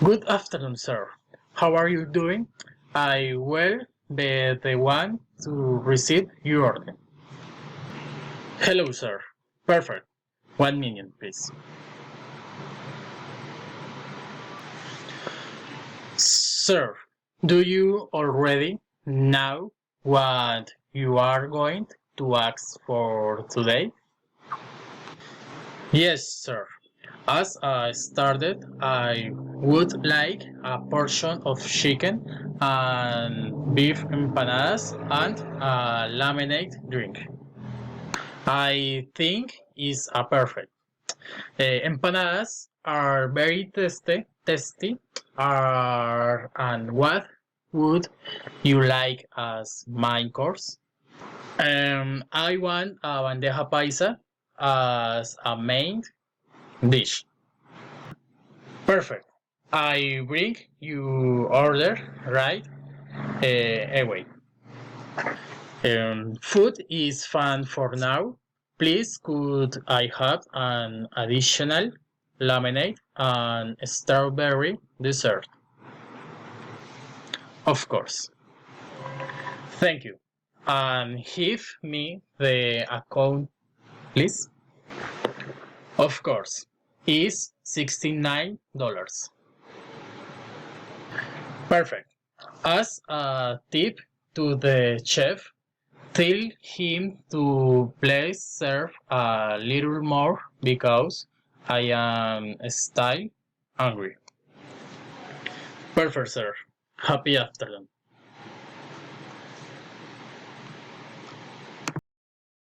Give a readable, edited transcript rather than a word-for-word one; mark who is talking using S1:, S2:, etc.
S1: Good afternoon, sir. How are you doing? I will be the one to receive your order. Hello, sir. Perfect. 1 minute, please. Sir, do you already know what you are going to ask for today? Yes, sir. As I started, I would like a portion of chicken and beef empanadas and a lemonade drink. I think is a perfect. Empanadas are very tasty. And what would you like as main course? I want a bandeja paisa as a main dish. Perfect. I bring you order, right? Away. Food is fun for now. Please, could I have an additional lemonade and strawberry dessert? Of course. Thank you. And give me the account, please. Of course. Is $69. Perfect. As a tip to the chef, tell him to please serve a little more because I am still hungry. Perfect, sir. Happy afternoon.